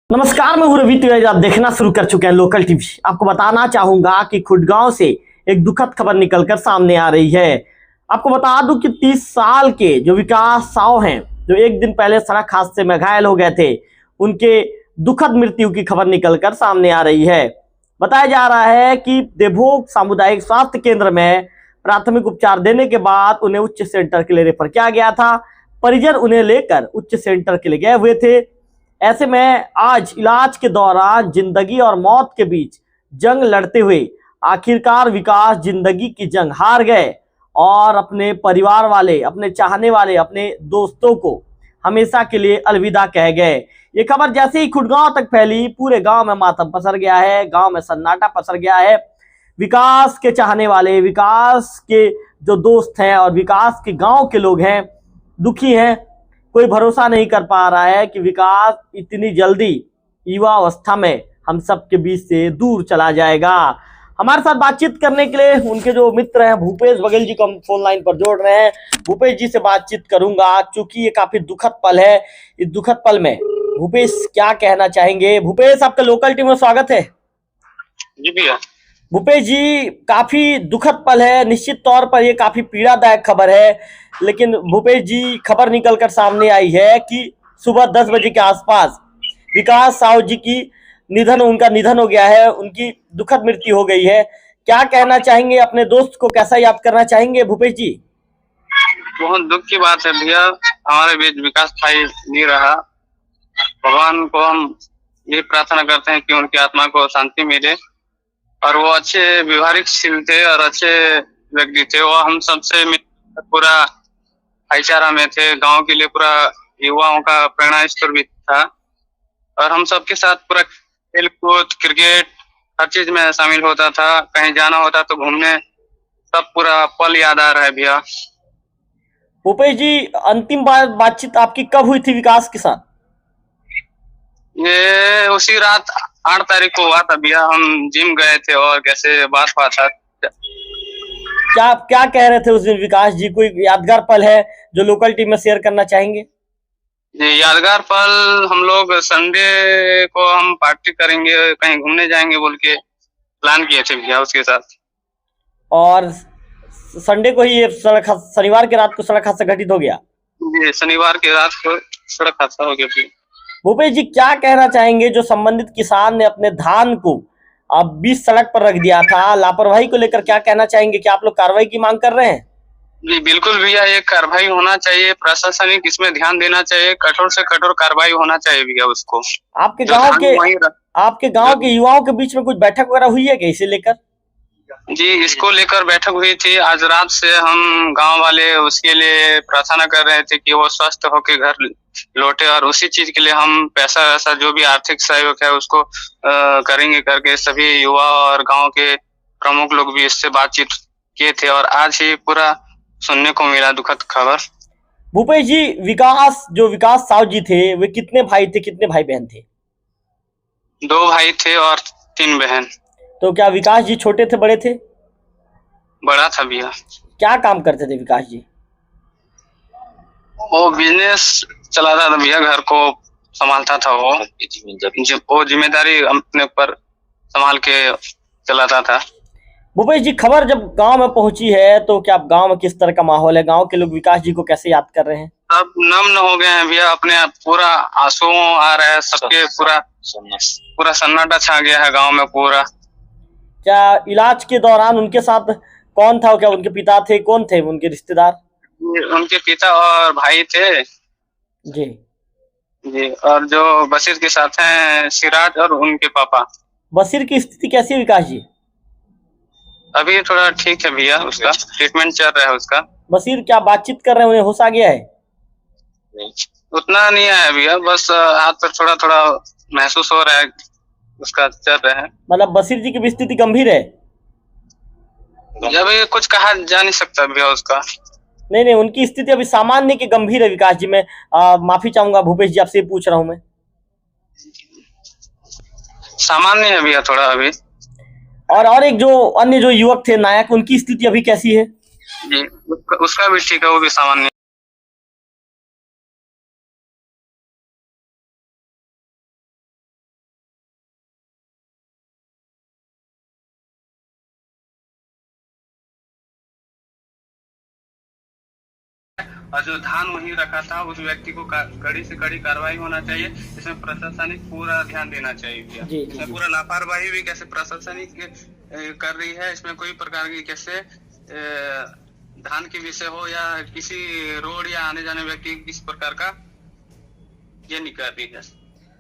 नमस्कार, मैं हूं रवि तिवारी। आप देखना शुरू कर चुके हैं लोकल टीवी। आपको बताना चाहूंगा कि खुटगांव से एक दुखद खबर निकलकर सामने आ रही है। आपको बता दूं कि 30 साल के जो विकास साव हैं, जो एक दिन पहले सड़क हादसे में घायल हो गए थे, उनके दुखद मृत्यु की खबर निकलकर सामने आ रही है। बताया जा रहा है कि देवभोग सामुदायिक स्वास्थ्य केंद्र में प्राथमिक उपचार देने के बाद उन्हें उच्च सेंटर के लिए रेफर किया गया था। परिजन उन्हें लेकर उच्च सेंटर के लिए गए हुए थे। ऐसे में आज इलाज के दौरान जिंदगी और मौत के बीच जंग लड़ते हुए आखिरकार विकास जिंदगी की जंग हार गए और अपने परिवार वाले, अपने चाहने वाले, अपने दोस्तों को हमेशा के लिए अलविदा कह गए। ये खबर जैसे ही खुटगांव तक फैली, पूरे गांव में मातम पसर गया है, गांव में सन्नाटा पसर गया है। विकास के चाहने वाले, विकास के जो दोस्त हैं और विकास के गांव के लोग हैं, दुखी हैं। कोई भरोसा नहीं कर पा रहा है कि विकास इतनी जल्दी युवा अवस्था में हम सब के बीच से दूर चला जाएगा। हमारे साथ बातचीत करने के लिए उनके जो मित्र हैं भूपेश बघेल जी को हम फोन लाइन पर जोड़ रहे हैं। भूपेश जी से बातचीत करूंगा क्योंकि ये काफी दुखद पल है। इस दुखद पल में भूपेश क्या कहना चाहेंगे? भूपेश, आपका लोकल टीम में स्वागत है। जी भैया। भूपेश जी, काफी दुखद पल है, निश्चित तौर पर ये काफी पीड़ादायक खबर है। लेकिन भूपेश जी, खबर निकलकर सामने आई है कि सुबह 10 बजे के आसपास विकास साव जी की उनका निधन हो गया है, उनकी दुखद मृत्यु हो गई है। क्या कहना चाहेंगे? अपने दोस्त को कैसा याद करना चाहेंगे भूपेश जी? बहुत दुख की बात है भैया, हमारे बीच विकास भाई नहीं रहा। भगवान को हम ये प्रार्थना करते हैं कि उनकी आत्मा को शांति मिले। और वो अच्छे व्यवहारिकशील थे और अच्छे व्यक्ति थे। वो हम सबसे पूरा भाईचारा में थे, गांव के लिए पूरा युवाओं का प्रेरणा स्रोत भी था। और हम सबके साथ पूरा खेल कूद, क्रिकेट, हर चीज में शामिल होता था। कहीं जाना होता तो घूमने, सब पूरा पल याद आ रहा है भैया। भूपेश जी, अंतिम बार बातचीत आपकी कब हुई थी विकास के साथ? ये उसी रात 8 तारीख को हुआ था भैया। हम जिम गए थे और कैसे बात हुआ था। क्या कह रहे थे उस दिन विकास जी? कोई यादगार पल है जो लोकल टीम में शेयर करना चाहेंगे? जी, यादगार पल, हम लोग संडे को हम पार्टी करेंगे, कहीं घूमने जाएंगे बोल के प्लान किए थे भैया उसके साथ। और संडे को ही ये शनिवार की रात को सड़क हादसा घटित हो गया। जी, शनिवार की रात को सड़क हादसा हो गया भैया। भूपेश जी, क्या कहना चाहेंगे जो संबंधित किसान ने अपने धान को अब बीच सड़क पर रख दिया था, लापरवाही को लेकर क्या कहना चाहेंगे? क्या आप लोग कार्रवाई की मांग कर रहे हैं? जी बिल्कुल भैया, ये कार्रवाई होना चाहिए। प्रशासनिक इसमें ध्यान देना चाहिए, कठोर से कठोर कार्रवाई होना चाहिए भैया उसको। आपके गांव के युवाओं के बीच में कुछ बैठक वगैरह हुई है क्या इसे लेकर? जी, इसको लेकर बैठक हुई थी। आज रात से हम गांव वाले उसके लिए प्रार्थना कर रहे थे कि वो स्वस्थ होकर घर लौटे। और उसी चीज के लिए हम पैसा वैसा जो भी आर्थिक सहयोग है उसको करेंगे करके सभी युवा और गांव के प्रमुख लोग भी इससे बातचीत किए थे। और आज ही पूरा सुनने को मिला दुखद खबर। भूपेश जी, विकास साव जी थे, वे कितने भाई थे, कितने भाई बहन थे? 2 भाई थे और 3 बहन। तो क्या विकास जी छोटे थे, बड़े थे? बड़ा था भैया। क्या काम करते थे विकास जी? वो बिजनेस चलाता था भैया, घर को संभालता था। वो जिम्मेदारी अपने ऊपर संभाल के चलाता था। भूपेश जी, खबर जब गांव में पहुंची है तो क्या गांव में किस तरह का माहौल है? गांव के लोग विकास जी को कैसे याद कर रहे हैं? सब नम्न हो गए हैं भैया, अपने आप पूरा आंसू आ रहा है सबके। पूरा सन्नाटा छा गया है गांव में पूरा। क्या इलाज के दौरान उनके साथ कौन था? क्या उनके पिता थे? कौन थे उनके रिश्तेदार? उनके पिता और भाई थे जी जी। और जो बशीर के साथ हैं सिराज और उनके पापा। बशीर की स्थिति कैसी है विकास जी? अभी थोड़ा ठीक है भैया, उसका ट्रीटमेंट चल रहा है उसका। बशीर क्या बातचीत कर रहे हैं? उन्हें होश आ गया है? उतना नहीं आया भैया, बस हाथ पर थोड़ा थोड़ा महसूस हो रहा है, उसका चल रहा है। मतलब बशीर जी की स्थिति गंभीर है? अभी कुछ कहा जा नहीं सकता भैया उसका। नहीं, उनकी स्थिति अभी सामान्य की गंभीर है विकास जी। मैं माफी चाहूंगा भूपेश जी, आपसे पूछ रहा हूं मैं। सामान्य है भैया थोड़ा अभी। और एक जो अन्य जो युवक थे नायक, उनकी स्थिति अभी कैसी है? जी, उसका भी ठीक है, वो भी सामान्य। और जो धान वहीं रखा था उस व्यक्ति को कड़ी से कड़ी कार्रवाई होना चाहिए। इसमें प्रशासनिक पूरा ध्यान देना चाहिए भैया। इसमें पूरा लापरवाही भी कैसे प्रशासनिक कर रही है, इसमें कोई प्रकार की कैसे धान के विषय हो या किसी रोड या आने जाने व्यक्ति किस प्रकार का ये नहीं कर रही है।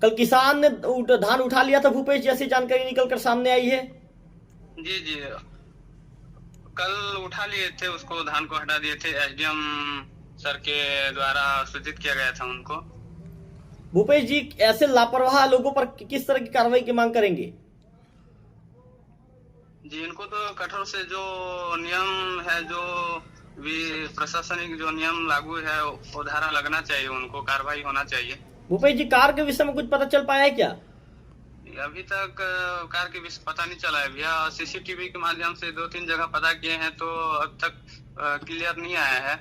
कल किसान ने धान उठा लिया था भूपेश, जैसी जानकारी निकल कर सामने आई है। जी जी, कल उठा लिए थे उसको, धान को हटा दिए थे। एसडीएम सर के द्वारा सूचित किया गया था उनको। भूपेश जी, ऐसे लापरवाह लोगों पर किस तरह की कार्रवाई की मांग करेंगे? जी, इनको तो कठोर से जो नियम है, जो भी प्रशासनिक जो नियम लागू है वो धारा लगना चाहिए, उनको कार्रवाई होना चाहिए। भूपेश जी, कार के विषय में कुछ पता चल पाया है क्या? अभी तक कार के विषय पता नहीं चला है भैया। सीसीटीवी के माध्यम से 2-3 जगह पता किए हैं तो अब तक क्लियर नहीं आया है।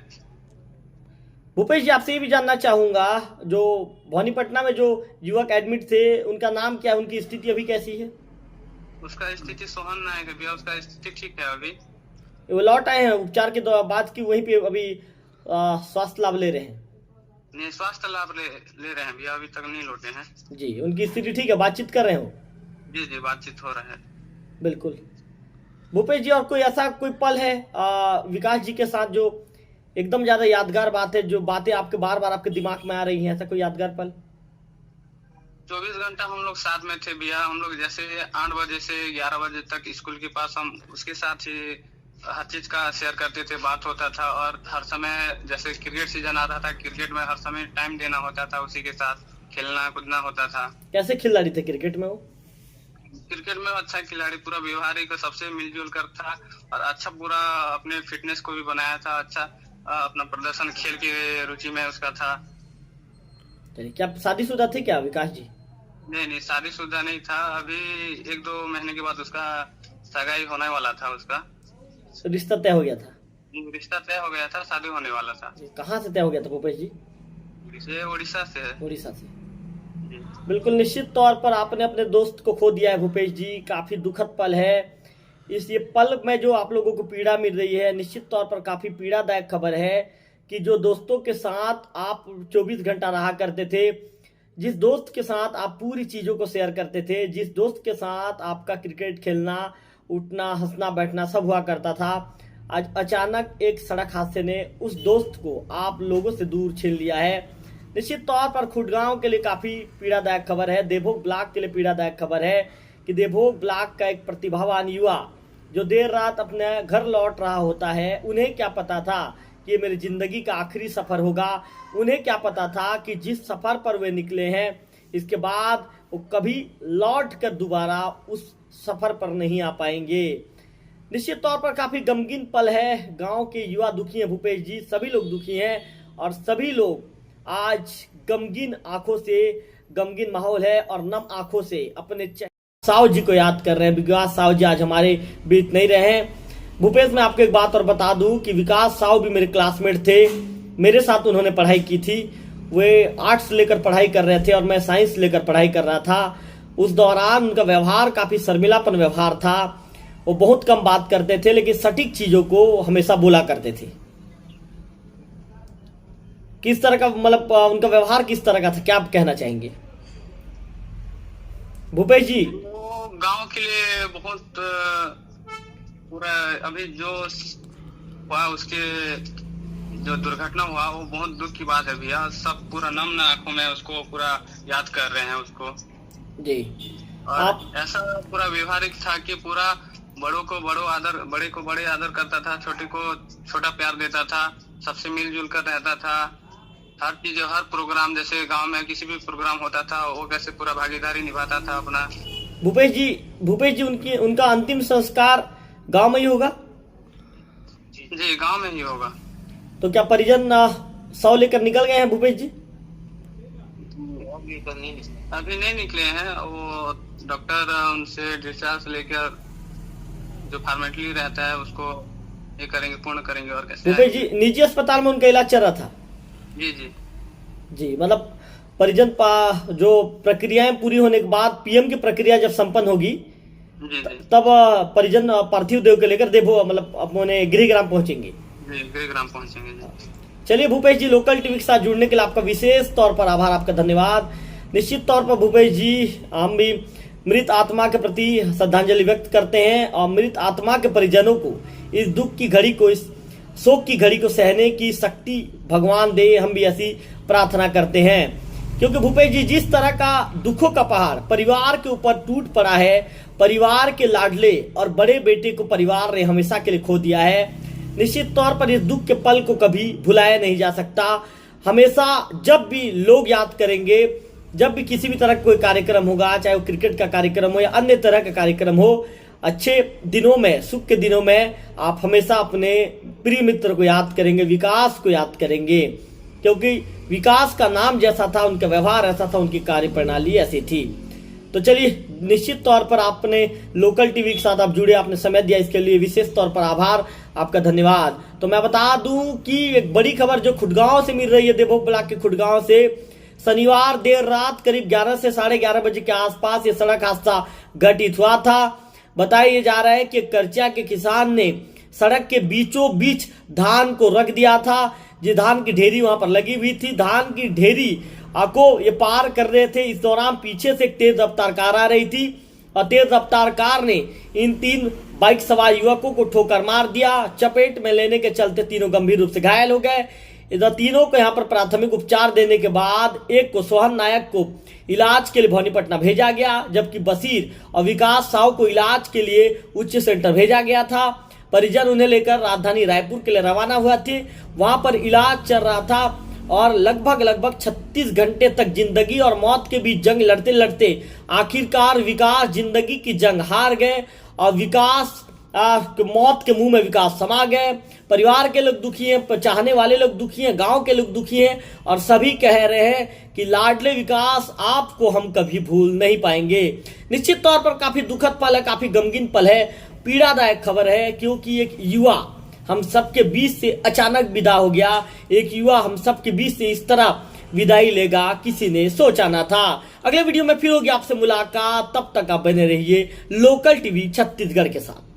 भूपेश जी, आपसे ये भी जानना चाहूंगा, जो भवानीपटना में जो युवक एडमिट थे उनका नाम क्या है, उनकी स्थिति अभी कैसी है? उसका स्थिति सोहन नायक है भैया, उसका स्थिति ठीक है। अभी वो लौट आए हैं उपचार के बाद की वहीं पे अभी स्वास्थ्य लाभ ले रहे हैं? नहीं, स्वास्थ्य लाभ ले रहे हैं भैया, अभी तक नहीं लौटे हैं। जी, उनकी स्थिति ठीक है, बातचीत कर रहे हो? जी जी, बातचीत हो रहा है। बिल्कुल। भूपेश जी, और कोई ऐसा कोई पल है विकास जी के साथ जो एकदम ज्यादा यादगार बात है, जो बातें आपके बार बार आपके दिमाग में आ रही हैं, ऐसा कोई यादगार पल? 24 घंटा हम लोग साथ में थे भैया। हम लोग जैसे 8 बजे से 11 बजे तक स्कूल के पास हम उसके साथ ही हर चीज का शेयर करते थे, बात होता था। और हर समय जैसे क्रिकेट सीजन आता था, क्रिकेट में हर समय टाइम देना होता था, उसी के साथ खेलना कूदना होता था। कैसे खिलाड़ी थे क्रिकेट में वो? क्रिकेट में अच्छा खिलाड़ी, पूरा व्यवहारिक, सबसे मिलजुल कर था और अच्छा पूरा अपने फिटनेस को भी बनाया था। अच्छा अपना प्रदर्शन खेल की रुचि में उसका था। चलिए, क्या शादीशुदा थे क्या विकास जी? नहीं, शादीशुदा नहीं था। अभी 1-2 महीने के बाद उसका सगाई होने वाला था। उसका रिश्ता तय हो गया था? रिश्ता तय हो गया था, शादी होने वाला था। कहाँ से तय हो गया था भूपेश जी? ये उड़ीसा से। उड़ीसा से। बिल्कुल, निश्चित तौर पर आपने अपने दोस्त को खो दिया है भूपेश जी, काफी दुखद पल है। इस ये पल में जो आप लोगों को पीड़ा मिल रही है, निश्चित तौर पर काफी पीड़ादायक खबर है कि जो दोस्तों के साथ आप 24 घंटा रहा करते थे, जिस दोस्त के साथ आप पूरी चीजों को शेयर करते थे, जिस दोस्त के साथ आपका क्रिकेट खेलना, उठना, हंसना, बैठना सब हुआ करता था, आज अचानक एक सड़क हादसे ने उस दोस्त को आप लोगों से दूर छीन लिया है। निश्चित तौर पर खुडगांव के लिए काफी पीड़ादायक खबर है, देवभोग ब्लॉक के लिए पीड़ादायक खबर है कि देवभोग ब्लॉक का एक प्रतिभावान युवा जो देर रात अपने घर लौट रहा होता है, उन्हें क्या पता था कि ये मेरी जिंदगी का आखिरी सफर होगा। उन्हें क्या पता था कि जिस सफर पर वे निकले हैं, इसके बाद वो कभी लौट कर दोबारा उस सफर पर नहीं आ पाएंगे। निश्चित तौर पर काफी गमगीन पल है। गांव के युवा दुखी हैं भूपेश जी, सभी लोग दुखी हैं और सभी लोग आज गमगीन आंखों से, गमगीन माहौल है और नम आंखों से अपने साव जी को याद कर रहे हैं। विकास साव जी आज हमारे बीच नहीं रहे हैं। भूपेश, मैं आपको एक बात और बता दूं कि विकास साव भी मेरे क्लासमेट थे, मेरे साथ उन्होंने पढ़ाई की थी। वे आर्ट्स लेकर पढ़ाई कर रहे थे और मैं साइंस लेकर पढ़ाई कर रहा था। उस दौरान उनका व्यवहार काफी शर्मिलापन व्यवहार था। वो बहुत कम बात करते थे, लेकिन सटीक चीजों को हमेशा बोला करते थे। किस तरह का, मतलब उनका व्यवहार किस तरह का था, क्या आप कहना चाहेंगे भूपेश जी? वो गांव के लिए बहुत पूरा, अभी जो हुआ उसके जो दुर्घटना हुआ वो बहुत दुख की बात है भैया। सब पूरा नम आंखों में उसको पूरा याद कर रहे हैं उसको जी। और आप ऐसा पूरा व्यवहारिक था कि पूरा बड़ों को बड़ो आदर, बड़े को बड़े आदर करता था, छोटे को छोटा प्यार देता था, सबसे मिलजुल कर रहता था। हर चीज, हर प्रोग्राम, जैसे गांव में किसी भी प्रोग्राम होता था वो कैसे पूरा भागीदारी निभाता था अपना। भूपेश जी उनका अंतिम संस्कार गांव में ही होगा? जी, गांव में ही होगा। तो क्या परिजन शव लेकर निकल गए हैं भूपेश जी? अभी नहीं निकले हैं। वो डॉक्टर उनसे डिस्चार्ज लेकर जो फॉर्मेलिटी रहता है उसको ये करेंगे, पूर्ण करेंगे। और कैसे भूपेश जी, निजी अस्पताल में उनका इलाज चल रहा था? जी जी जी, मतलब परिजन जो प्रक्रियाएं पूरी होने के बाद पीएम की प्रक्रिया जब संपन्न होगी जी जी तब परिजन पार्थिव देव को लेकर देवो मतलब अपने गृहग्राम पहुंचेंगे। जी, गृहग्राम पहुंचेंगे जी। चलिए भूपेश जी, लोकल टीवी के साथ जुड़ने के लिए आपका विशेष तौर पर आभार, आपका धन्यवाद। निश्चित तौर पर भूपेश जी, हम भी मृत आत्मा के प्रति श्रद्धांजलि व्यक्त करते हैं और मृत आत्मा के परिजनों को इस दुख की घड़ी को, इस शोक की घड़ी को सहने की शक्ति भगवान दे, हम भी ऐसी प्रार्थना करते हैं। क्योंकि भूपेश जी, जिस तरह का दुखों का पहाड़ परिवार के ऊपर टूट पड़ा है, परिवार के लाडले और बड़े बेटे को परिवार ने हमेशा के लिए खो दिया है, निश्चित तौर पर इस दुख के पल को कभी भुलाया नहीं जा सकता। हमेशा जब भी लोग याद करेंगे, जब भी किसी भी तरह का कोई कार्यक्रम होगा, चाहे वो क्रिकेट का कार्यक्रम हो या अन्य तरह का कार्यक्रम हो, अच्छे दिनों में, सुख के दिनों में आप हमेशा अपने प्रिय मित्र को याद करेंगे, विकास को याद करेंगे। क्योंकि विकास का नाम जैसा था, उनका व्यवहार ऐसा था, उनकी कार्य प्रणाली ऐसी थी। तो चलिए, निश्चित तौर पर आपने लोकल टीवी के साथ आप जुड़े, आपने समय दिया, इसके लिए विशेष तौर पर आभार, आपका धन्यवाद। तो मैं बता दूं कि एक बड़ी खबर जो खुडगांव से मिल रही है, देवभोग ब्लॉक के खुडगांव से, शनिवार देर रात करीब 11 से 11:30 बजे के आसपास ये सड़क हादसा घटित हुआ था। बताया जा रहा है कि करचा के किसान ने सड़क के बीचों बीच धान को रख दिया था। जो धान की ढेरी वहां पर लगी हुई थी, धान की ढेरी को ये पार कर रहे थे। इस दौरान पीछे से एक तेज रफ्तार कार आ रही थी और तेज रफ्तार कार ने इन 3 बाइक सवार युवकों को ठोकर मार दिया। चपेट में लेने के चलते तीनों गंभीर रूप से घायल हो गए। इधर तीनों को यहाँ पर प्राथमिक उपचार देने के बाद एक को, सोहन नायक को, इलाज के लिए भवानीपटना भेजा गया, जबकि बशीर और विकास साहू को इलाज के लिए उच्च सेंटर भेजा गया था। परिजन उन्हें लेकर राजधानी रायपुर के लिए रवाना हुआ थे। वहां पर इलाज चल रहा था और लगभग 36 घंटे तक जिंदगी और मौत के बीच जंग लड़ते लड़ते आखिरकार विकास जिंदगी की जंग हार गए और विकास मौत के मुंह में विकास समा गए। परिवार के लोग दुखी हैं, चाहने वाले लोग दुखी हैं, गांव के लोग दुखी हैं और सभी कह रहे हैं कि लाडले विकास, आपको हम कभी भूल नहीं पाएंगे। निश्चित तौर पर काफी दुखद पल है, काफी गमगीन पल है, पीड़ादायक खबर है, क्योंकि एक युवा हम सबके बीच से अचानक विदा हो गया। एक युवा हम सबके बीच से इस तरह विदाई लेगा, किसी ने सोचा ना था। अगले वीडियो में फिर होगी आपसे मुलाकात, तब तक आप बने रहिए लोकल टीवी छत्तीसगढ़ के साथ।